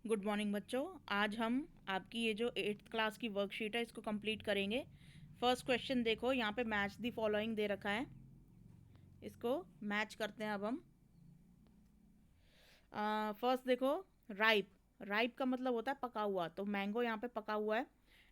Good morning बच्चों। आज हम आपकी ये जो 8th क्लास की वर्कशीट है इसको कंप्लीट करेंगे। फर्स्ट क्वेश्चन देखो, यहाँ पे मैच दी फॉलोइंग दे रखा है, इसको मैच करते हैं अब हम। फर्स्ट देखो, राइप। राइप का मतलब होता है पका हुआ, तो मैंगो यहाँ पे पका हुआ है।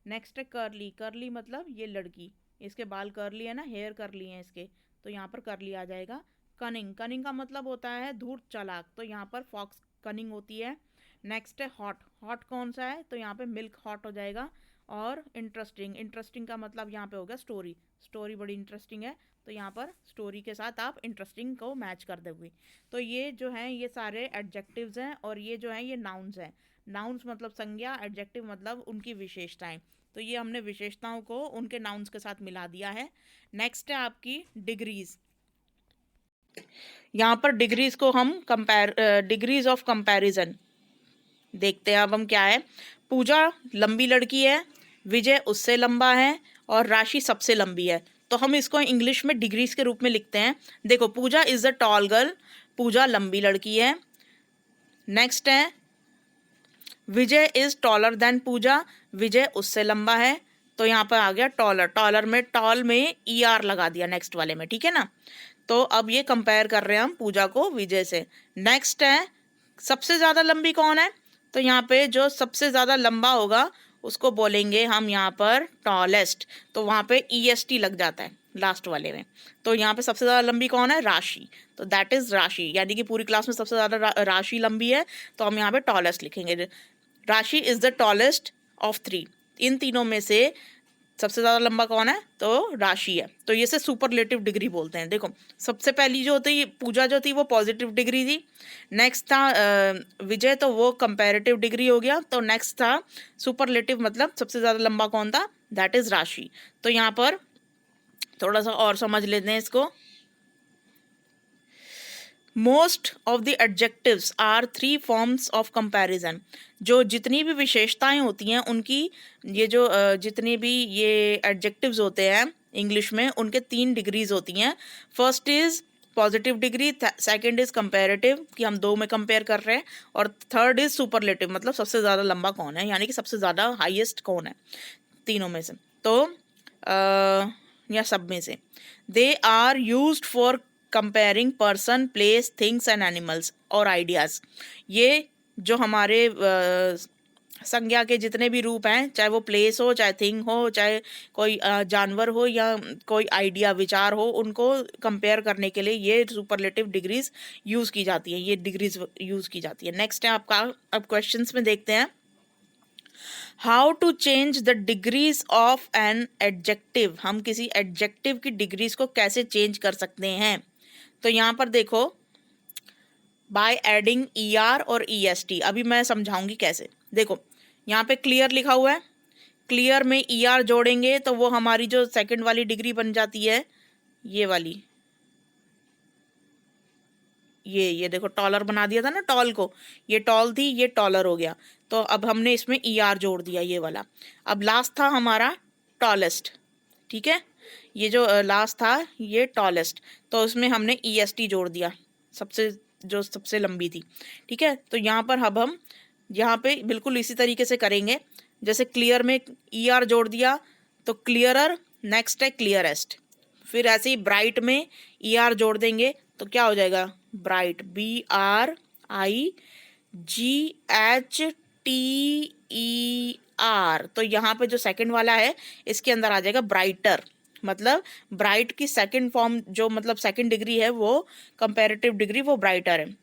नेक्स्ट है करली। करली मतलब ये लड़की, इसके बाल करली है ना, हेयर करली हैं इसके, तो यहाँ पर करली आ जाएगा। कनिंग। कनिंग का मतलब होता है धूर्त चालाक, तो यहाँ पर फॉक्स कनिंग होती है। नेक्स्ट है हॉट। हॉट कौन सा है, तो यहाँ पे मिल्क हॉट हो जाएगा। और इंटरेस्टिंग। इंटरेस्टिंग का मतलब यहाँ पे हो गया स्टोरी। स्टोरी बड़ी इंटरेस्टिंग है, तो यहाँ पर स्टोरी के साथ आप इंटरेस्टिंग को मैच कर दोगे। तो ये जो हैं ये सारे एडजेक्टिव्स हैं, और ये जो हैं ये नाउन्स हैं। नाउन्स मतलब संज्ञा, एडजेक्टिव मतलब उनकी विशेषताएं। तो ये हमने विशेषताओं को उनके नाउन्स के साथ मिला दिया है। नेक्स्ट है आपकी डिग्रीज। यहाँ पर डिग्रीज को हम डिग्रीज ऑफ कंपैरिजन देखते हैं। अब हम क्या है, पूजा लंबी लड़की है, विजय उससे लंबा है, और राशि सबसे लंबी है। तो हम इसको इंग्लिश में डिग्रीज के रूप में लिखते हैं। देखो, पूजा इज अ टॉल गर्ल, पूजा लंबी लड़की है। नेक्स्ट है विजय इज टॉलर देन पूजा, विजय उससे लंबा है। तो यहाँ पर आ गया टॉलर। टॉलर में टॉल में ER लगा दिया नेक्स्ट वाले में, ठीक है ना। तो अब ये कंपेयर कर रहे हैं हम पूजा को विजय से। नेक्स्ट है सबसे ज्यादा लंबी कौन है, तो यहाँ पे जो सबसे ज्यादा लंबा होगा उसको बोलेंगे हम यहाँ पर टॉलेस्ट। तो वहाँ पे EST लग जाता है लास्ट वाले में। तो यहाँ पे सबसे ज्यादा लंबी कौन है, राशि। तो दैट इज राशि, यानी कि पूरी क्लास में सबसे ज्यादा राशि लंबी है, तो हम यहाँ पे टॉलेस्ट लिखेंगे। राशि इज द टॉलेस्ट ऑफ 3। इन तीनों में से सबसे ज्यादा लंबा कौन है, तो राशि है। तो ये से सुपरलेटिव डिग्री बोलते हैं। देखो, सबसे पहली जो होती पूजा जो थी वो पॉजिटिव डिग्री थी। नेक्स्ट था विजय, तो वो कंपैरेटिव डिग्री हो गया। तो नेक्स्ट था सुपरलेटिव, मतलब सबसे ज्यादा लंबा कौन था, दैट इज राशि। तो यहाँ पर थोड़ा सा और समझ लेते हैं इसको। Most of the adjectives are 3 forms of comparison. जो जितनी भी विशेषताएं होती हैं उनकी, ये जो जितने भी ये एडजेक्टिव्स होते हैं इंग्लिश में, उनके 3 डिग्रीज होती हैं। First is positive degree, second is comparative कि हम 2 में कंपेयर कर रहे हैं, और थर्ड इज सुपरलेटिव मतलब सबसे ज़्यादा लंबा कौन है, यानी कि सबसे ज़्यादा हाईएस्ट कौन है तीनों में से। तो या सब में से। They are used for comparing person, place, things and animals और आइडियाज। ये जो हमारे संज्ञा के जितने भी रूप हैं, चाहे वो प्लेस हो, चाहे थिंग हो, चाहे कोई जानवर हो, या कोई आइडिया विचार हो, उनको कंपेयर करने के लिए ये सुपरलेटिव डिग्रीज यूज की जाती है, ये डिग्रीज यूज की जाती है। नेक्स्ट है आपका, अब क्वेश्चंस में देखते हैं। How to change the degrees of an adjective. हम किसी एडजेक्टिव की डिग्रीज को कैसे चेंज कर सकते हैं, तो यहाँ पर देखो, बाय एडिंग ER और EST। अभी मैं समझाऊंगी कैसे। देखो, यहाँ पे क्लियर लिखा हुआ है, क्लियर में ER जोड़ेंगे तो वो हमारी जो सेकंड वाली डिग्री बन जाती है, ये वाली। ये देखो, टॉलर बना दिया था ना टॉल को, ये टॉल थी, ये टॉलर हो गया। तो अब हमने इसमें ER जोड़ दिया, ये वाला। अब लास्ट था हमारा टॉलेस्ट, ठीक है। ये जो लास्ट था ये टॉलेस्ट, तो उसमें हमने EST जोड़ दिया, सबसे जो सबसे लंबी थी, ठीक है। तो यहाँ पर अब हम यहाँ पे बिल्कुल इसी तरीके से करेंगे। जैसे क्लियर में ER जोड़ दिया तो क्लियरर, नेक्स्ट है क्लियरेस्ट। फिर ऐसे ही ब्राइट में ER जोड़ देंगे तो क्या हो जाएगा, ब्राइट, BRIGHTER। तो यहाँ पे जो सेकंड वाला है इसके अंदर आ जाएगा ब्राइटर, मतलब ब्राइट की सेकंड फॉर्म, जो मतलब सेकंड डिग्री है वो कंपैरेटिव डिग्री, वो ब्राइटर है।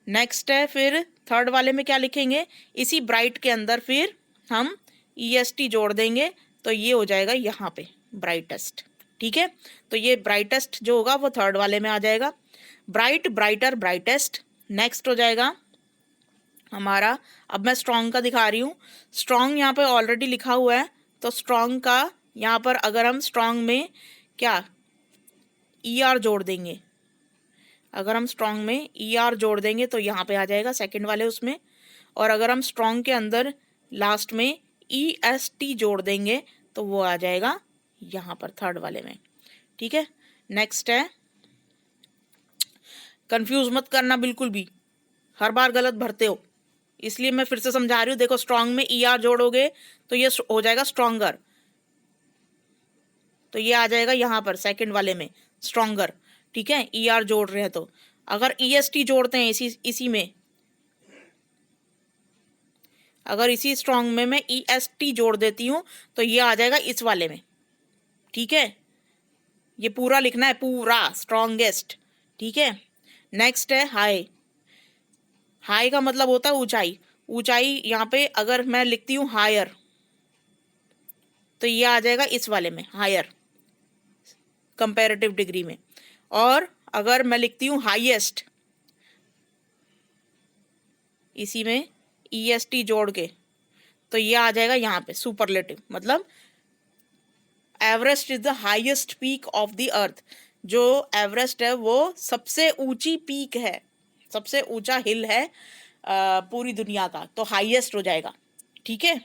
नेक्स्ट है फिर थर्ड वाले में क्या लिखेंगे, इसी ब्राइट के अंदर फिर हम EST जोड़ देंगे, तो ये हो जाएगा यहाँ पे ब्राइटेस्ट, ठीक है। तो ये ब्राइटेस्ट जो होगा वो थर्ड वाले में आ जाएगा। Bright, brighter, brightest. नेक्स्ट हो जाएगा हमारा, अब मैं स्ट्रॉन्ग का दिखा रही हूँ। स्ट्रॉन्ग यहाँ पे ऑलरेडी लिखा हुआ है, तो स्ट्रॉन्ग का यहाँ पर अगर हम स्ट्रॉन्ग में क्या ER जोड़ देंगे, अगर हम स्ट्रॉन्ग में ER जोड़ देंगे तो यहाँ पे आ जाएगा सेकंड वाले उसमें। और अगर हम स्ट्रॉन्ग के अंदर लास्ट में EST जोड़ देंगे तो वो आ जाएगा यहाँ पर थर्ड वाले में, ठीक है। नेक्स्ट है, कंफ्यूज मत करना बिल्कुल भी, हर बार गलत भरते हो। इसलिए मैं फिर से समझा रही हूँ। देखो स्ट्रॉन्ग में ER जोड़ोगे तो ये हो जाएगा स्ट्रॉन्गर, तो ये आ जाएगा यहाँ पर सेकंड वाले में स्ट्रॉन्गर, ठीक है, ER जोड़ रहे हैं तो। अगर EST जोड़ते हैं इसी में, अगर इसी स्ट्रॉन्ग में मैं EST जोड़ देती हूँ तो ये आ जाएगा इस वाले में, ठीक है। ये पूरा लिखना है, पूरा स्ट्रॉन्गेस्ट, ठीक है। नेक्स्ट है हाई। हाई का मतलब होता है ऊंचाई। ऊंचाई यहाँ पे अगर मैं लिखती हूँ हायर तो ये आ जाएगा इस वाले में हायर, कंपैरेटिव डिग्री में। और अगर मैं लिखती हूँ हाईएस्ट इसी में EST जोड़ के तो ये आ जाएगा यहाँ पे सुपरलेटिव, मतलब Everest is the highest peak of the earth. जो एवरेस्ट है वो सबसे ऊंची पीक है, सबसे ऊंचा हिल है पूरी दुनिया का, तो हाईएस्ट हो जाएगा, ठीक है।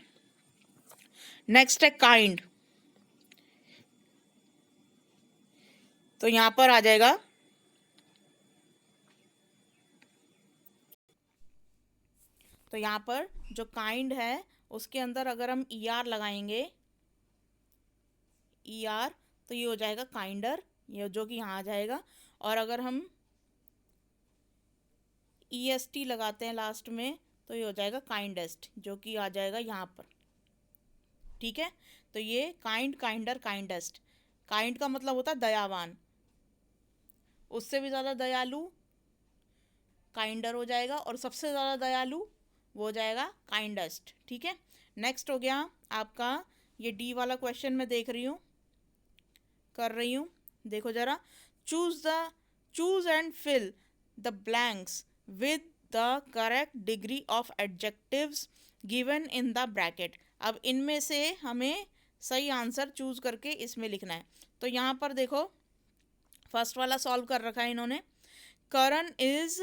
नेक्स्ट है काइंड। तो यहां पर आ जाएगा तो यहां पर जो काइंड है उसके अंदर अगर हम ER लगाएंगे, ER, तो ये हो जाएगा काइंडर, ये जो कि यहाँ आ जाएगा। और अगर हम EST लगाते हैं लास्ट में तो ये हो जाएगा काइंडेस्ट, जो कि आ जाएगा यहाँ पर, ठीक है। तो ये काइंड, काइंडर, काइंडेस्ट। काइंड का मतलब होता है दयावान, उससे भी ज़्यादा दयालु काइंडर हो जाएगा, और सबसे ज़्यादा दयालु वो हो जाएगा काइंडेस्ट, ठीक है। नेक्स्ट हो गया आपका ये D वाला क्वेश्चन मैं देख रही हूँ, कर रही हूँ, देखो जरा। Choose and fill the blanks with the correct degree of adjectives given in the bracket. अब इनमें से हमें सही आंसर चूज करके इसमें लिखना है। तो यहाँ पर देखो फर्स्ट वाला सॉल्व कर रखा है इन्होंने। करण इज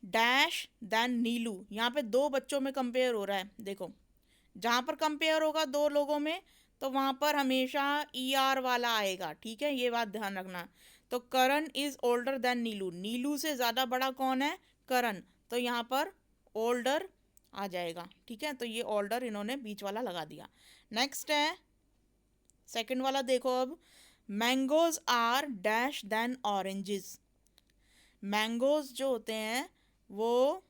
डैश देन नीलू। यहाँ पे दो बच्चों में कंपेयर हो रहा है। देखो जहाँ पर कंपेयर होगा दो लोगों में तो वहाँ पर हमेशा ER वाला आएगा, ठीक है, ये बात ध्यान रखना। तो करण इज ओल्डर देन नीलू, नीलू से ज़्यादा बड़ा कौन है? करण, तो यहाँ पर ओल्डर आ जाएगा, ठीक है। तो ये ओल्डर इन्होंने बीच वाला लगा दिया। नेक्स्ट है सेकंड वाला, देखो अब। Mangoes are dash than oranges. Mangoes जो होते हैं वो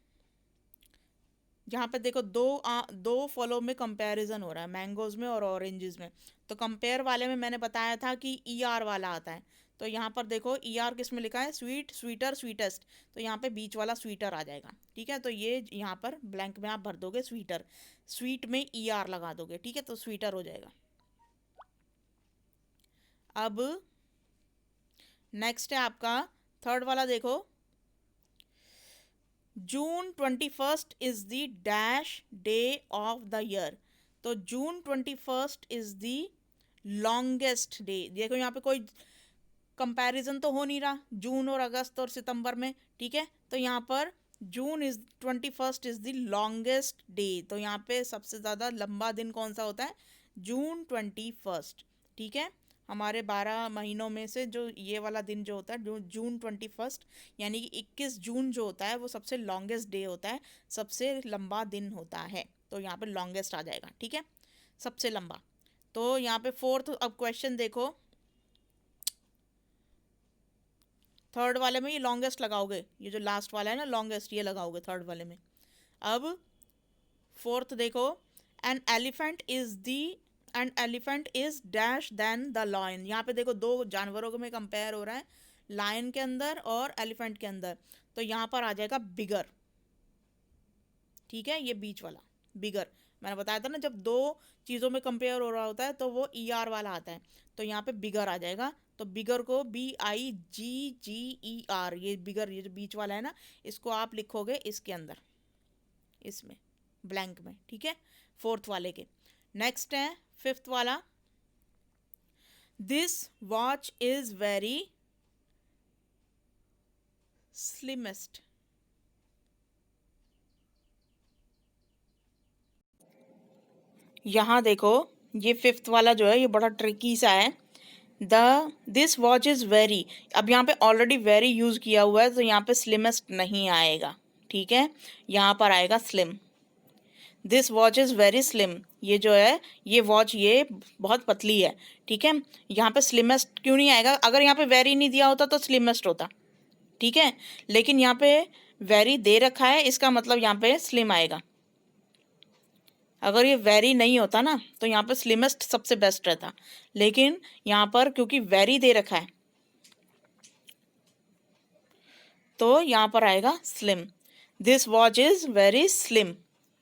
यहाँ पे देखो दो फलों में कंपैरिजन हो रहा है, मैंगोज में और ऑरेंजेस में। तो कंपेयर वाले में मैंने बताया था कि ER वाला आता है। तो यहाँ पर देखो ER किस में लिखा है? Sweet, sweeter, sweetest. तो यहाँ पे बीच वाला स्वीटर आ जाएगा, ठीक है। तो ये यहाँ पर ब्लैंक में आप भर दोगे स्वीटर, स्वीट में ER लगा दोगे, ठीक है, तो स्वीटर हो जाएगा। अब नेक्स्ट है आपका थर्ड वाला, देखो। जून 21 is the dash day of the year. तो जून 21 इज द लॉन्गेस्ट डे। देखो यहाँ पे कोई कंपैरिजन तो हो नहीं रहा जून और अगस्त और सितंबर में, ठीक है। तो यहाँ पर June is 21 is the longest day. तो यहाँ पे सबसे ज़्यादा लंबा दिन कौन सा होता है? जून 21, ठीक है। हमारे 12 महीनों में से जो ये वाला दिन जो होता है जून 21, यानी कि 21 जून जो होता है वो सबसे लॉन्गेस्ट डे होता है, सबसे लंबा दिन होता है। तो यहाँ पे लॉन्गेस्ट आ जाएगा, ठीक है, सबसे लंबा। तो यहाँ पे फोर्थ अब क्वेश्चन देखो, थर्ड वाले में ये लॉन्गेस्ट लगाओगे, ये जो लास्ट वाला है ना लॉन्गेस्ट, ये लगाओगे थर्ड वाले में। अब फोर्थ देखो, an elephant is dash than the lion. यहाँ पे देखो दो जानवरों में कंपेयर हो रहा है, लायन के अंदर और एलिफेंट के अंदर। तो यहाँ पर आ जाएगा बिगर, ठीक है, ये बीच वाला बिगर। मैंने बताया था ना जब दो चीज़ों में कंपेयर हो रहा होता है तो वो ER वाला आता है। तो यहाँ पे बिगर आ जाएगा। तो बिगर को BIGGER, ये बिगर, ये जो बीच वाला है ना, इसको आप लिखोगे इसके अंदर, इसमें ब्लैंक में, ठीक है, फोर्थ वाले के। नेक्स्ट है फिफ्थ वाला, this watch is very slimmest. यहाँ देखो ये फिफ्थ वाला जो है ये बड़ा ट्रिकी सा है। दिस वॉच इज़ वेरी, अब यहाँ पे ऑलरेडी वेरी यूज़ किया हुआ है तो यहाँ पे स्लिमेस्ट नहीं आएगा, ठीक है, यहाँ पर आएगा slim, this watch is very slim, ये जो है ये वॉच ये बहुत पतली है, ठीक है। यहाँ पे स्लिमेस्ट क्यों नहीं आएगा, अगर यहाँ पे वेरी नहीं दिया होता तो स्लिमेस्ट होता, ठीक है, लेकिन यहाँ पे वेरी दे रखा है, इसका मतलब यहाँ पे स्लिम आएगा। अगर ये वेरी नहीं होता ना तो यहाँ पे स्लिमेस्ट सबसे बेस्ट रहता, लेकिन यहाँ पर क्योंकि वेरी दे रखा है तो यहाँ पर आएगा slim. This watch is very slim,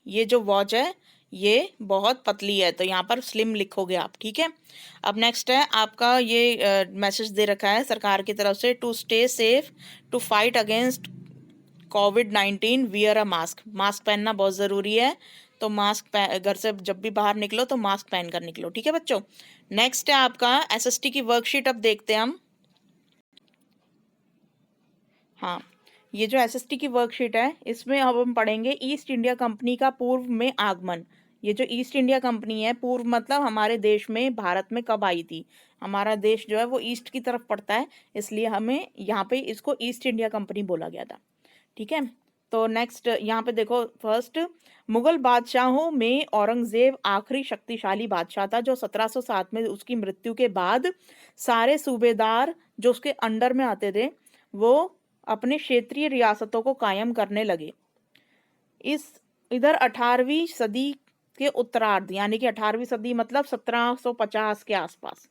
ये जो वॉच है ये बहुत पतली है, तो यहाँ पर स्लिम लिखोगे आप, ठीक है। अब नेक्स्ट है आपका ये मैसेज दे रखा है सरकार की तरफ से, to stay safe to fight against कोविड-19 वियर अ मास्क। मास्क पहनना बहुत ज़रूरी है, तो मास्क घर से जब भी बाहर निकलो तो मास्क पहन कर निकलो, ठीक है बच्चों। नेक्स्ट है आपका एसएसटी की वर्कशीट, अब देखते हैं हम। हाँ, ये जो एसएसटी की वर्कशीट है इसमें अब हम पढ़ेंगे ईस्ट इंडिया कंपनी का पूर्व में आगमन। ये जो ईस्ट इंडिया कंपनी है, पूर्व मतलब हमारे देश में भारत में कब आई थी। हमारा देश जो है वो ईस्ट की तरफ पड़ता है, इसलिए हमें यहाँ पे इसको ईस्ट इंडिया कंपनी बोला गया था, ठीक है। तो नेक्स्ट यहाँ पे देखो, फर्स्ट मुगल बादशाहों में औरंगजेब आखिरी शक्तिशाली बादशाह था, जो 1707 में उसकी मृत्यु के बाद सारे सूबेदार जो उसके अंडर में आते थे वो अपने क्षेत्रीय रियासतों को कायम करने लगे। इस इधर 18वीं सदी के उत्तरार्ध, यानी कि 18वीं सदी मतलब 1750 के आसपास,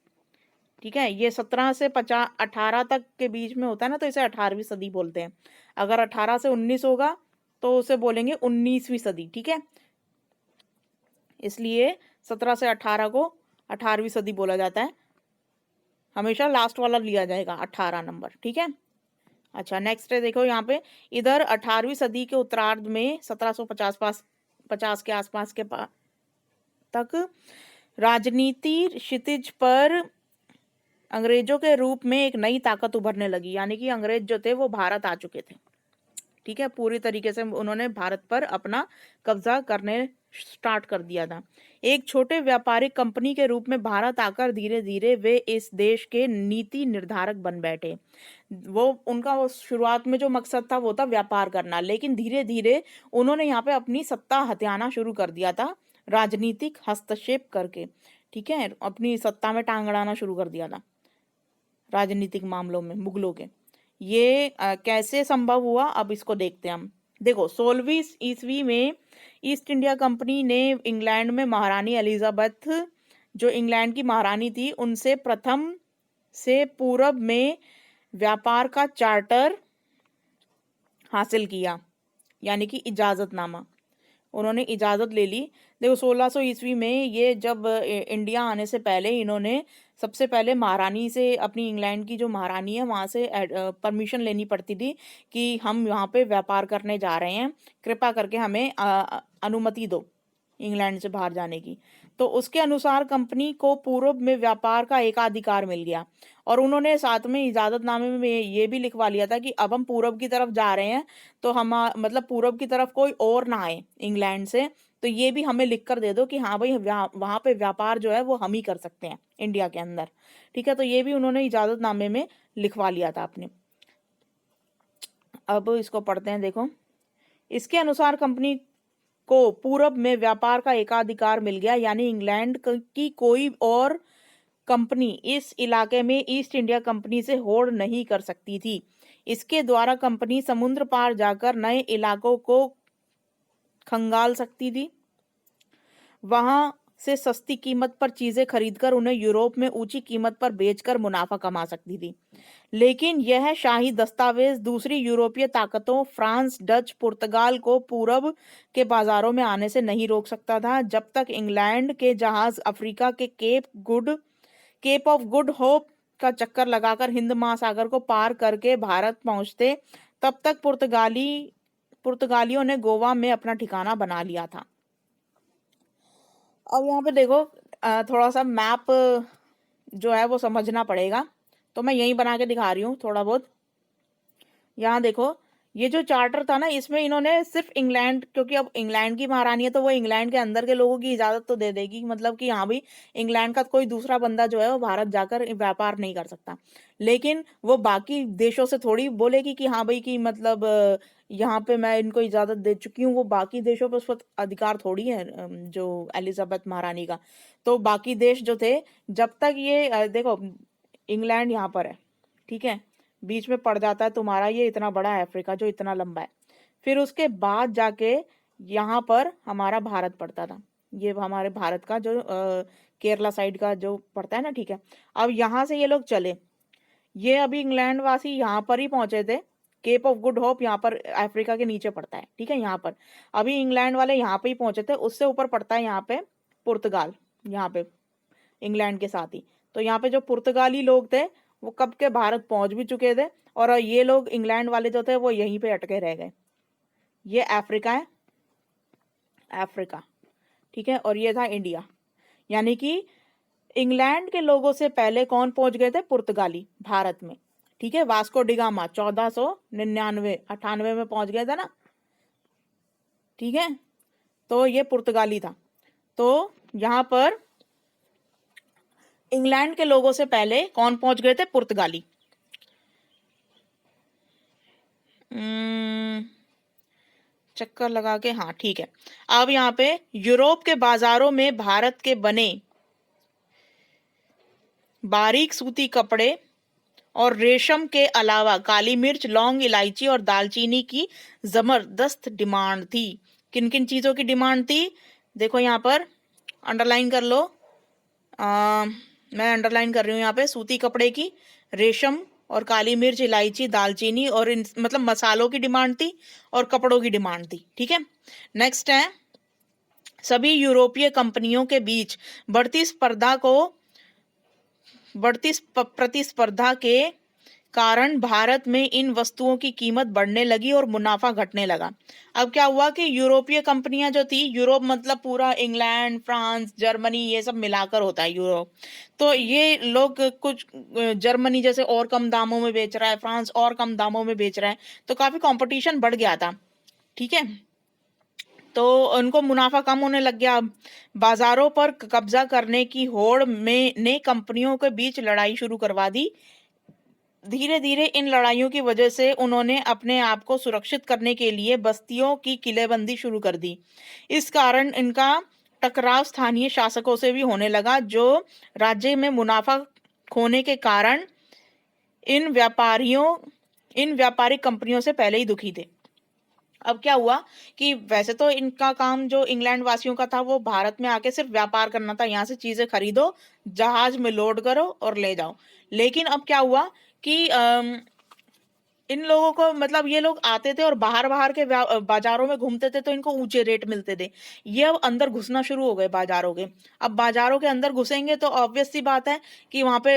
ठीक है। ये 17 से 50 18 तक के बीच में होता है ना, तो इसे 18वीं सदी बोलते हैं। अगर 18 से 19 होगा तो उसे बोलेंगे 19वीं सदी, ठीक है। इसलिए 17 से 18 को 18वीं सदी बोला जाता है, हमेशा लास्ट वाला लिया जाएगा 18 नंबर, ठीक है। अच्छा नेक्स्ट है देखो यहाँ पे, इधर 18वीं सदी के उत्तरार्ध में 1750 के आसपास के तक राजनीति क्षितिज पर अंग्रेजों के रूप में एक नई ताकत उभरने लगी, यानी कि अंग्रेज जो थे वो भारत आ चुके थे, ठीक है। पूरी तरीके से उन्होंने भारत पर अपना कब्जा करने स्टार्ट कर दिया था। एक छोटे व्यापारिक कंपनी के रूप में भारत आकर धीरे धीरे वे इस देश के नीति निर्धारक बन बैठे। वो उनका वो शुरुआत में जो मकसद था वो था व्यापार करना, लेकिन धीरे धीरे उन्होंने यहाँ पे अपनी सत्ता हथियाना शुरू कर दिया था, राजनीतिक हस्तक्षेप करके, ठीक है। अपनी सत्ता में टांग अड़ाना शुरू कर दिया था राजनीतिक मामलों में मुगलों के। ये कैसे संभव हुआ, अब इसको देखते हैं हम। देखो 16वीं ईस्वी में ईस्ट इंडिया कंपनी ने इंग्लैंड में महारानी एलिजाबेथ, जो इंग्लैंड की महारानी थी, उनसे प्रथम से पूरब में व्यापार का चार्टर हासिल किया, यानी कि इजाज़तनामा, उन्होंने इजाज़त ले ली। देखो 1600 ईस्वी में ये जब इंडिया आने से पहले इन्होंने सबसे पहले महारानी से, अपनी इंग्लैंड की जो महारानी है वहाँ से परमिशन लेनी पड़ती थी कि हम यहाँ पे व्यापार करने जा रहे हैं, कृपा करके हमें अनुमति दो इंग्लैंड से बाहर जाने की। तो उसके अनुसार कंपनी को पूर्व में व्यापार का एकाधिकार मिल गया, और उन्होंने साथ में इजाज़तनामे में ये भी लिखवा लिया था कि अब हम पूरब की तरफ जा रहे हैं, तो हम मतलब पूरब की तरफ कोई और ना आए इंग्लैंड से, तो ये भी हमें लिख कर दे दो कि हाँ भाई वहाँ पे व्यापार जो है वो हम ही कर सकते हैं इंडिया के अंदर, ठीक है। तो ये भी उन्होंने इजाज़तनामे में लिखवा लिया था आपने। अब इसको पढ़ते हैं, देखो इसके अनुसार कंपनी को पूरब में व्यापार का एकाधिकार मिल गया, यानी इंग्लैंड की कोई और कंपनी इस इलाके में ईस्ट इंडिया कंपनी से होड़ नहीं कर सकती थी। इसके द्वारा कंपनी समुद्र पार जाकर नए इलाकों को खंगाल सकती थी, वहां से सस्ती कीमत पर चीजें खरीदकर उन्हें यूरोप में ऊंची कीमत पर बेचकर मुनाफा कमा सकती थी। लेकिन यह शाही दस्तावेज दूसरी यूरोपीय ताकतों फ्रांस, डच, पुर्तगाल को पूरब के बाजारों में आने से नहीं रोक सकता था। जब तक इंग्लैंड के जहाज अफ्रीका के केप ऑफ गुड होप का चक्कर लगाकर हिंद महासागर को पार करके भारत पहुंचते, तब तक पुर्तगालियों ने गोवा में अपना ठिकाना बना लिया था। अब यहाँ पे देखो थोड़ा सा मैप जो है वो समझना पड़ेगा, तो मैं यहीं बना के दिखा रही हूँ थोड़ा बहुत। यहाँ देखो, ये जो चार्टर था ना, इसमें इन्होंने सिर्फ इंग्लैंड, क्योंकि अब इंग्लैंड की महारानी है तो वो इंग्लैंड के अंदर के लोगों की इजाजत तो दे देगी, मतलब कि हाँ भाई इंग्लैंड का कोई दूसरा बंदा जो है वो भारत जाकर व्यापार नहीं कर सकता। लेकिन वो बाकी देशों से थोड़ी बोलेगी कि हाँ भाई कि मतलब यहाँ पे मैं इनको इजाजत दे चुकी हूँ, वो बाकी देशों पे उस वक्त अधिकार थोड़ी है जो एलिजाबेथ महारानी का। तो बाकी देश जो थे, जब तक ये देखो इंग्लैंड यहाँ पर है, ठीक है, बीच में पड़ जाता है तुम्हारा ये इतना बड़ा अफ्रीका जो इतना लंबा है, फिर उसके बाद जाके यहाँ पर हमारा भारत पड़ता था। ये हमारे भारत का जो केरला साइड का जो पड़ता है ना, ठीक है। अब यहाँ से ये लोग चले, ये अभी इंग्लैंड वासी यहाँ पर ही पहुंचे थे, केप ऑफ गुड होप यहाँ पर अफ्रीका के नीचे पड़ता है, ठीक है, यहाँ पर अभी इंग्लैंड वाले यहाँ पे ही पहुंचे थे, उससे ऊपर पड़ता है यहाँ पे पुर्तगाल, यहाँ पे इंग्लैंड के साथ ही। तो यहाँ पे जो पुर्तगाली लोग थे वो कब के भारत पहुंच भी चुके थे, और ये लोग इंग्लैंड वाले जो थे वो यहीं पे अटके रह गए। ये अफ्रीका है, अफ्रीका, ठीक है, और ये था इंडिया। यानी कि इंग्लैंड के लोगों से पहले कौन पहुंच गए थे? पुर्तगाली भारत में, ठीक है। वास्को डिगामा 1499 98 में पहुंच गया था ना, ठीक है। तो ये पुर्तगाली था। तो यहाँ पर इंग्लैंड के लोगों से पहले कौन पहुंच गए थे? पुर्तगाली। चक्कर लगा के, हाँ ठीक है। अब यहाँ पे यूरोप के बाजारों में भारत के बने बारीक सूती कपड़े और रेशम के अलावा काली मिर्च, लौंग, इलायची और दालचीनी की जबरदस्त डिमांड थी। किन किन चीजों की डिमांड थी? देखो यहाँ पर अंडरलाइन कर लो, मैं अंडरलाइन कर रही हूँ यहाँ पे, सूती कपड़े की, रेशम और काली मिर्च, इलायची, दालचीनी और इन मतलब मसालों की डिमांड थी और कपड़ों की डिमांड थी, ठीक है। नेक्स्ट है, सभी यूरोपीय कंपनियों के बीच बढ़ती प्रतिस्पर्धा के कारण भारत में इन वस्तुओं की कीमत बढ़ने लगी और मुनाफा घटने लगा। अब क्या हुआ कि यूरोपीय कंपनियां जो थी, यूरोप मतलब पूरा इंग्लैंड, फ्रांस, जर्मनी, ये सब मिलाकर होता है यूरोप। तो ये लोग कुछ जर्मनी जैसे और कम दामों में बेच रहा है, फ्रांस और कम दामों में बेच रहा है, तो काफी कंपटीशन बढ़ गया था, ठीक है। तो उनको मुनाफा कम होने लग गया। बाजारों पर कब्जा करने की होड़ में ने कंपनियों के बीच लड़ाई शुरू करवा दी। धीरे धीरे इन लड़ाइयों की वजह से उन्होंने अपने आप को सुरक्षित करने के लिए बस्तियों की किलेबंदी शुरू कर दी। इस कारण इनका टकराव स्थानीय शासकों से भी होने लगा, जो राज्य में मुनाफा खोने के कारण इन व्यापारिक कंपनियों से पहले ही दुखी थे। अब क्या हुआ कि वैसे तो इनका काम जो इंग्लैंड वासियों का था वो भारत में आके सिर्फ व्यापार करना था, यहाँ से चीजें खरीदो, जहाज में लोड करो और ले जाओ। लेकिन अब क्या हुआ कि इन लोगों को मतलब ये लोग आते थे और बाहर बाहर के बाजारों में घूमते थे, तो इनको ऊंचे रेट मिलते थे। ये अब अंदर घुसना शुरू हो गए बाजारों के। अब बाजारों के अंदर घुसेंगे तो ऑब्वियस सी बात है कि वहां पे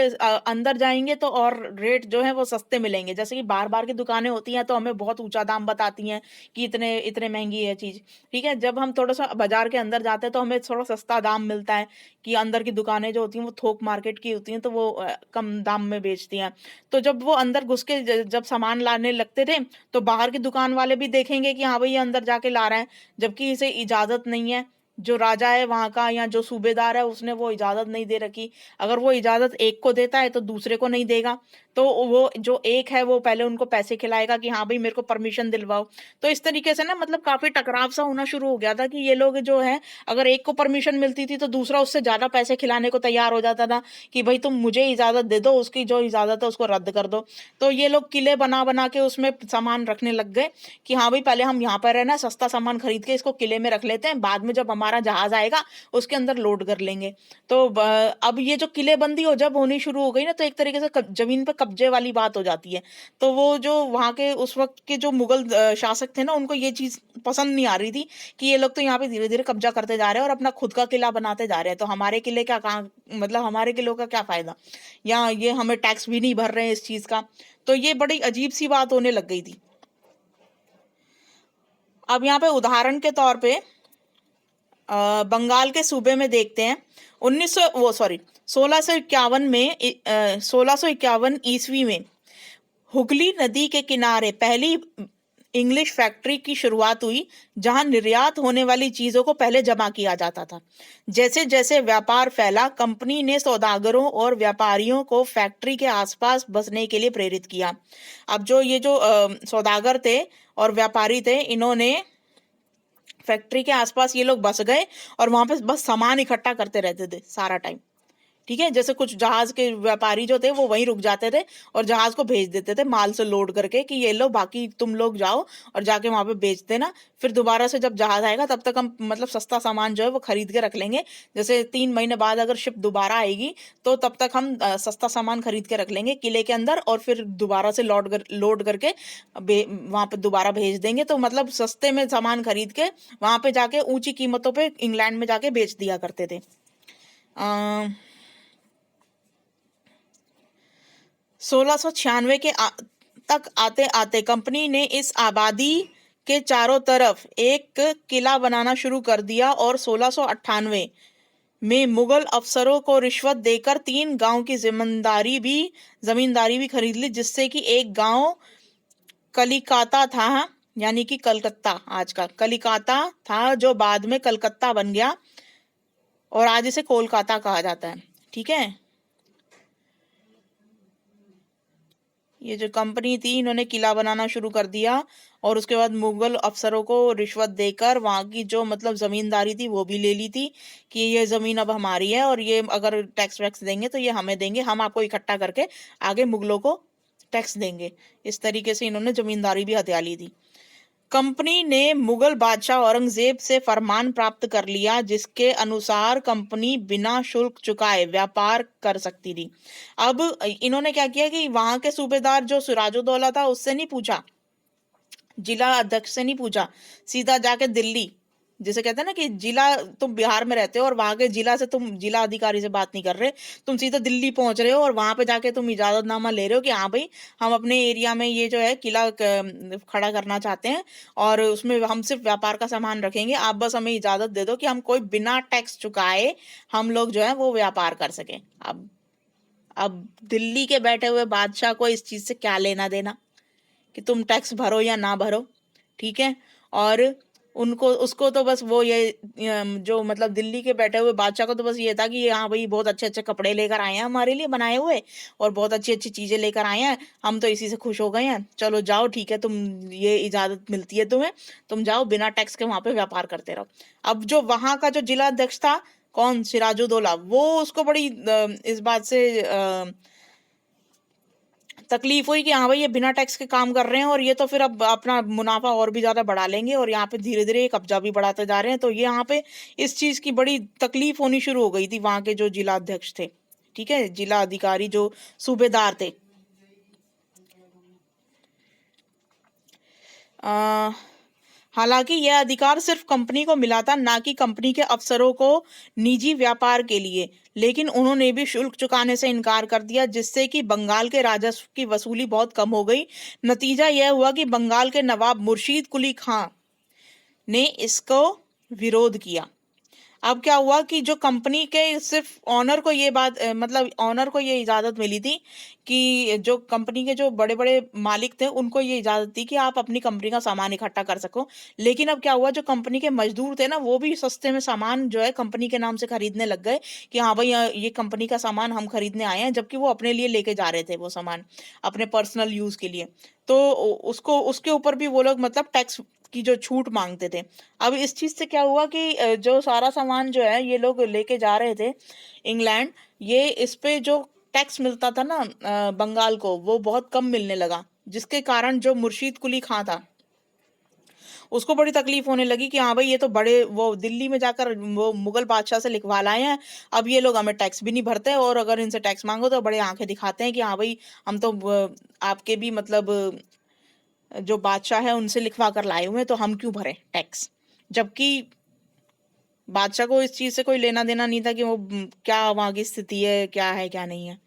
अंदर जाएंगे तो और रेट जो है वो सस्ते मिलेंगे। जैसे कि बार बार की दुकानें होती हैं तो हमें बहुत ऊंचा दाम बताती हैं कि इतने इतने महंगी है चीज, ठीक है। जब हम थोड़ा सा बाजार के अंदर जाते हैं तो हमें थोड़ा सस्ता दाम मिलता है, कि अंदर की दुकानें जो होती हैं वो थोक मार्केट की होती हैं, तो वो कम दाम में बेचती हैं। तो जब वो अंदर घुस के जब सामान लाने लगते थे, तो बाहर की दुकान वाले भी देखेंगे कि हाँ भाई ये अंदर जाके ला रहा है, जबकि इसे इजाजत नहीं है। जो राजा है वहां का या जो सूबेदार है उसने वो इजाजत नहीं दे रखी। अगर वो इजाजत एक को देता है तो दूसरे को नहीं देगा, तो वो जो एक है वो पहले उनको पैसे खिलाएगा कि हाँ भाई मेरे को परमिशन दिलवाओ। तो इस तरीके से ना मतलब काफी टकराव सा होना शुरू हो गया था, कि ये लोग जो है अगर एक को परमिशन मिलती थी तो दूसरा उससे ज्यादा पैसे खिलाने को तैयार हो जाता था, कि भाई तुम मुझे इजाजत दे दो, उसकी जो इजाजत है उसको रद्द कर दो। तो ये लोग किले बना बना के उसमें सामान रखने लग गए, कि हाँ भाई पहले हम यहाँ पर रहना, सस्ता सामान खरीद के इसको किले में रख लेते हैं, बाद में जब हमारा जहाज आएगा उसके अंदर लोड कर लेंगे। तो अब ये जो किलेबंदी हो जब होनी शुरू हो गई ना, तो एक तरीके से जमीन पे कब्जे वाली बात हो जाती है। तो वो जो वहां के उस वक्त के जो मुगल शासक थे ना, उनको ये चीज पसंद नहीं आ रही थी कि ये लोग तो यहाँ पे धीरे धीरे कब्जा करते जा रहे हैं और अपना खुद का किला बनाते जा रहे हैं, तो हमारे किले क्या कहाँ मतलब हमारे किलों का क्या फायदा, या ये हमें टैक्स भी नहीं भर रहे हैं इस चीज का। तो ये बड़ी अजीब सी बात होने लग गई थी। अब यहाँ पे उदाहरण के तौर पे बंगाल के सूबे में देखते हैं, 1651 ईस्वी में हुगली नदी के किनारे इंग्लिश फैक्ट्री की शुरुआत हुई, जहां निर्यात होने वाली चीजों को पहले जमा किया जाता था। जैसे जैसे व्यापार फैला, कंपनी ने सौदागरों और व्यापारियों को फैक्ट्री के आसपास बसने के लिए प्रेरित किया। अब जो ये जो सौदागर थे और व्यापारी थे, इन्होंने फैक्ट्री के आसपास ये लोग बस गए और वहां पे बस सामान इकट्ठा करते रहते थे सारा टाइम। ठीक है, जैसे कुछ जहाज के व्यापारी जो थे वो वहीं रुक जाते थे और जहाज को भेज देते थे माल से लोड करके कि ये लो, बाकी तुम लोग जाओ और जाके वहां पे बेच देना। फिर दोबारा से जब जहाज आएगा तब तक हम मतलब सस्ता सामान जो है वो खरीद के रख लेंगे। जैसे 3 महीने बाद अगर शिप दोबारा आएगी तो तब तक हम सस्ता सामान खरीद के रख लेंगे किले के अंदर, और फिर दोबारा से लोड करके वहां पे दोबारा भेज देंगे। तो मतलब सस्ते में सामान खरीद के वहां पे जाके ऊंची कीमतों पे इंग्लैंड में जाके बेच दिया करते थे। 1696 तक आते आते कंपनी ने इस आबादी के चारों तरफ एक किला बनाना शुरू कर दिया और 1698 में मुगल अफसरों को रिश्वत देकर 3 गांव की जमींदारी भी खरीद ली, जिससे कि एक गांव कलिकाता था, यानी कि कलकत्ता, आज का कलिकाता था, जो बाद में कलकत्ता बन गया और आज इसे कोलकाता कहा जाता है। ठीक है, ये जो कंपनी थी इन्होंने किला बनाना शुरू कर दिया और उसके बाद मुगल अफसरों को रिश्वत देकर वहां की जो मतलब जमींदारी थी वो भी ले ली थी कि ये जमीन अब हमारी है और ये अगर टैक्स वैक्स देंगे तो ये हमें देंगे, हम आपको इकट्ठा करके आगे मुगलों को टैक्स देंगे। इस तरीके से इन्होंने जमींदारी भी हथिया ली थी। कंपनी ने मुगल बादशाह औरंगजेब से फरमान प्राप्त कर लिया, जिसके अनुसार कंपनी बिना शुल्क चुकाए व्यापार कर सकती थी। अब इन्होंने क्या किया कि वहां के सूबेदार जो सिराजुद्दौला था उससे नहीं पूछा, जिला अध्यक्ष से नहीं पूछा, सीधा जाके दिल्ली, जिसे कहते हैं ना कि जिला, तुम बिहार में रहते हो और वहां के जिला से तुम जिला अधिकारी से बात नहीं कर रहे, तुम सीधा दिल्ली पहुंच रहे हो और वहां पे जाके तुम इजाजतनामा ले रहे हो कि हाँ भाई हम अपने एरिया में ये जो है किला खड़ा करना चाहते हैं और उसमें हम सिर्फ व्यापार का सामान रखेंगे, आप बस हमें इजाजत दे दो कि हम कोई बिना टैक्स चुकाए हम लोग जो है वो व्यापार कर सके। अब दिल्ली के बैठे हुए बादशाह को इस चीज से क्या लेना देना कि तुम टैक्स भरो या ना भरो। ठीक है, और उनको उसको तो बस वो ये जो मतलब दिल्ली के बैठे हुए बादशाह को तो बस ये था कि हाँ भाई बहुत अच्छे अच्छे कपड़े लेकर आए हैं हमारे लिए बनाए हुए और बहुत अच्छी अच्छी चीजें लेकर आए हैं, हम तो इसी से खुश हो गए हैं, चलो जाओ ठीक है, तुम ये इजाजत मिलती है तुम्हें, तुम जाओ बिना टैक्स के वहां पे व्यापार करते रहो। अब जो वहां का जो जिला अध्यक्ष था, कौन, सिराजुद्दौला, वो उसको बड़ी इस बात से तकलीफ हुई कि हाँ भाई ये बिना टैक्स के काम कर रहे हैं और ये तो फिर अब अपना मुनाफा और भी ज्यादा बढ़ा लेंगे और यहाँ पे धीरे धीरे कब्जा भी बढ़ाते जा रहे हैं। तो ये यहाँ पे इस चीज की बड़ी तकलीफ होनी शुरू हो गई थी वहां के जो जिला अध्यक्ष थे, ठीक है, जिला अधिकारी जो सूबेदार थे। आ, हालांकि यह अधिकार सिर्फ कंपनी को मिला था, ना कि कंपनी के अफसरों को निजी व्यापार के लिए, लेकिन उन्होंने भी शुल्क चुकाने से इनकार कर दिया, जिससे कि बंगाल के राजस्व की वसूली बहुत कम हो गई। नतीजा यह हुआ कि बंगाल के नवाब मुर्शीद कुली खां ने इसको विरोध किया। अब क्या हुआ कि जो कंपनी के सिर्फ ऑनर को ये बात मतलब ऑनर को ये इजाजत मिली थी कि जो कंपनी के जो बड़े बड़े मालिक थे उनको ये इजाजत थी कि आप अपनी कंपनी का सामान इकट्ठा कर सको। लेकिन अब क्या हुआ, जो कंपनी के मजदूर थे ना वो भी सस्ते में सामान जो है कंपनी के नाम से खरीदने लग गए कि हाँ भाई ये कंपनी का सामान हम खरीदने आए हैं, जबकि वो अपने लिए लेके जा रहे थे वो सामान अपने पर्सनल यूज के लिए। तो उसको उसके ऊपर भी वो लोग मतलब टैक्स की जो छूट मांगते थे। अब इस चीज से क्या हुआ कि जो सारा सामान जो है ये लोग लेके जा रहे थे इंग्लैंड, ये इस पे जो टैक्स मिलता था ना बंगाल को, वो बहुत कम मिलने लगा, जिसके कारण जो मुर्शीद कुली खां था उसको बड़ी तकलीफ होने लगी कि हाँ भाई ये तो बड़े वो दिल्ली में जाकर वो मुगल बादशाह से लिखवा लाए हैं, अब ये लोग हमें टैक्स भी नहीं भरते और अगर इनसे टैक्स मांगो तो बड़े आंखें दिखाते हैं कि हाँ भाई हम तो आपके भी मतलब जो बादशाह है उनसे लिखवा कर लाए हुए हैं तो हम क्यों भरें टैक्स। जबकि बादशाह को इस चीज से कोई लेना देना नहीं था कि वो क्या वहां की स्थिति है, क्या है क्या नहीं है।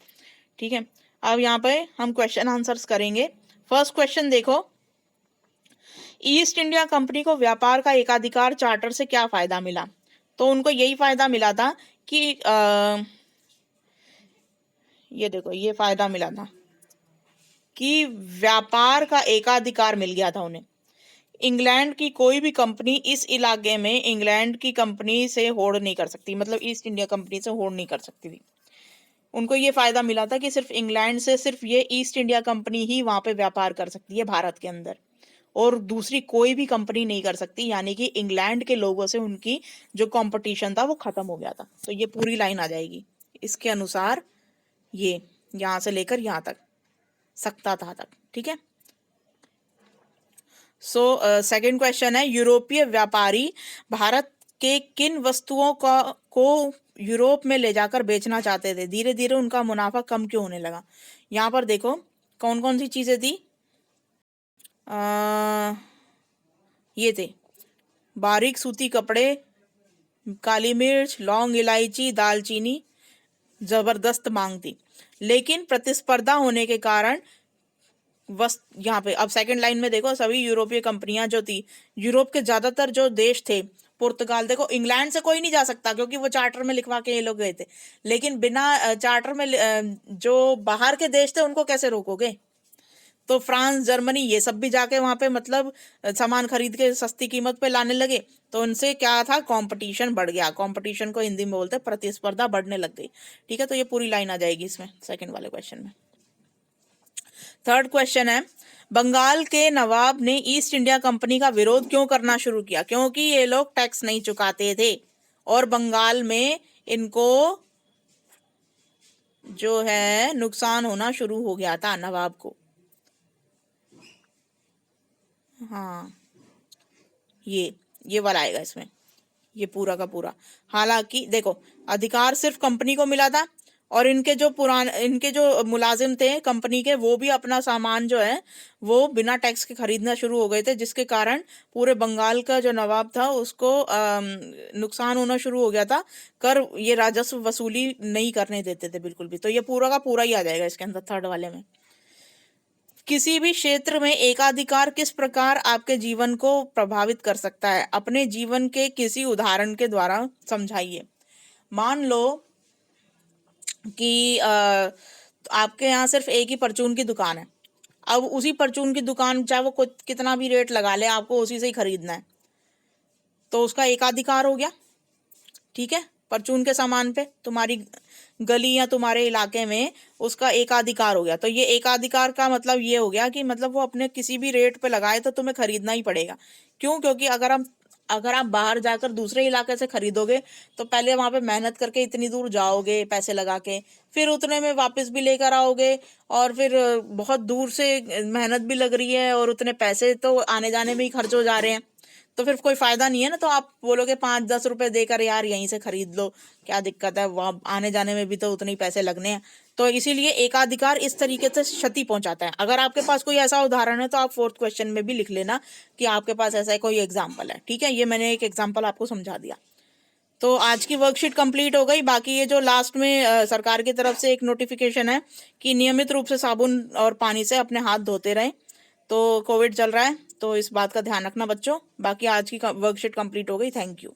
ठीक है, अब यहाँ पे हम क्वेश्चन आंसर्स करेंगे। फर्स्ट क्वेश्चन देखो, ईस्ट इंडिया कंपनी को व्यापार का एकाधिकार चार्टर से क्या फायदा मिला? तो उनको यही फायदा मिला था कि ये देखो ये फायदा मिला था कि व्यापार का एकाधिकार मिल गया था उन्हें। इंग्लैंड की कोई भी कंपनी इस इलाके में इंग्लैंड की कंपनी से होड़ नहीं कर सकती, मतलब ईस्ट इंडिया कंपनी से होड़ नहीं कर सकती थी। उनको ये फायदा मिला था कि सिर्फ इंग्लैंड से सिर्फ ये ईस्ट इंडिया कंपनी ही वहां पे व्यापार कर सकती है भारत के अंदर, और दूसरी कोई भी कंपनी नहीं कर सकती। यानी कि इंग्लैंड के लोगों से उनकी जो कंपटीशन था वो खत्म हो गया था। तो ये पूरी लाइन आ जाएगी इसके अनुसार, ये यहां से लेकर यहां तक, सकता था तक। ठीक है। सो सेकंड क्वेश्चन है, यूरोपीय व्यापारी भारत के किन वस्तुओं को यूरोप में ले जाकर बेचना चाहते थे, धीरे धीरे उनका मुनाफा कम क्यों होने लगा। यहाँ पर देखो कौन कौन सी चीजें थी। ये थे बारीक सूती कपड़े, काली मिर्च, लौंग, इलायची, दालचीनी, जबरदस्त मांग थी। लेकिन प्रतिस्पर्धा होने के कारण यहाँ पे अब सेकंड लाइन में देखो, सभी यूरोपीय कंपनियां जो थी, यूरोप के ज्यादातर जो देश थे, पुर्तगाल, देखो इंग्लैंड से कोई नहीं जा सकता क्योंकि वो चार्टर में लिखवा के ये लोग गए थे, लेकिन बिना चार्टर में जो बाहर के देश थे उनको कैसे रोकोगे। तो फ्रांस, जर्मनी, ये सब भी जाके वहां पे मतलब सामान खरीद के सस्ती कीमत पे लाने लगे। तो उनसे क्या था, कंपटीशन बढ़ गया। कंपटीशन को हिंदी में बोलते हैं प्रतिस्पर्धा बढ़ने लग गई। ठीक है। तो ये पूरी लाइन आ जाएगी इसमें सेकंड वाले क्वेश्चन में। थर्ड क्वेश्चन है, बंगाल के नवाब ने ईस्ट इंडिया कंपनी का विरोध क्यों करना शुरू किया। क्योंकि ये लोग टैक्स नहीं चुकाते थे और बंगाल में इनको जो है नुकसान होना शुरू हो गया था नवाब को। हाँ, ये वाला आएगा इसमें, ये पूरा का पूरा। हालांकि देखो अधिकार सिर्फ कंपनी को मिला था और इनके जो मुलाजिम थे कंपनी के, वो भी अपना सामान जो है वो बिना टैक्स के खरीदना शुरू हो गए थे, जिसके कारण पूरे बंगाल का जो नवाब था उसको नुकसान होना शुरू हो गया था। कर ये राजस्व वसूली नहीं करने देते थे बिल्कुल भी। तो ये पूरा का पूरा ही आ जाएगा इसके अंदर थर्ड वाले में। किसी भी क्षेत्र में एकाधिकार किस प्रकार आपके जीवन को प्रभावित कर सकता है, अपने जीवन के किसी उदाहरण के द्वारा समझाइए। मान लो कि आपके यहाँ सिर्फ एक ही परचून की दुकान है। अब उसी परचून की दुकान चाहे वो कितना भी रेट लगा ले, आपको उसी से ही खरीदना है, तो उसका एकाधिकार हो गया। ठीक है। परचून के सामान पे तुम्हारी गली या तुम्हारे इलाके में उसका एकाधिकार हो गया। तो ये एकाधिकार का मतलब ये हो गया कि मतलब वो अपने किसी भी रेट पे लगाए तो तुम्हें खरीदना ही पड़ेगा। क्यों? क्योंकि अगर आप बाहर जाकर दूसरे इलाके से खरीदोगे तो पहले वहां पे मेहनत करके इतनी दूर जाओगे पैसे लगा के, फिर उतने में वापस भी लेकर आओगे, और फिर बहुत दूर से मेहनत भी लग रही है और उतने पैसे तो आने जाने में ही खर्च हो जा रहे हैं, तो फिर कोई फायदा नहीं है ना। तो आप बोलोगे 5-10 रुपए देकर यार यहीं से खरीद लो, क्या दिक्कत है, वहां आने जाने में भी तो उतने ही पैसे लगने हैं। तो इसीलिए एकाधिकार इस तरीके से क्षति पहुंचाता है। अगर आपके पास कोई ऐसा उदाहरण है तो आप फोर्थ क्वेश्चन में भी लिख लेना कि आपके पास ऐसा कोई एग्जाम्पल है। ठीक है। ये मैंने एक एग्जाम्पल आपको समझा दिया। तो आज की वर्कशीट कंप्लीट हो गई। बाकी ये जो लास्ट में सरकार की तरफ से एक नोटिफिकेशन है कि नियमित रूप से साबुन और पानी से अपने हाथ धोते रहें। तो कोविड चल रहा है तो इस बात का ध्यान रखना बच्चों। बाकी आज की वर्कशीट कंप्लीट हो गई। Thank you.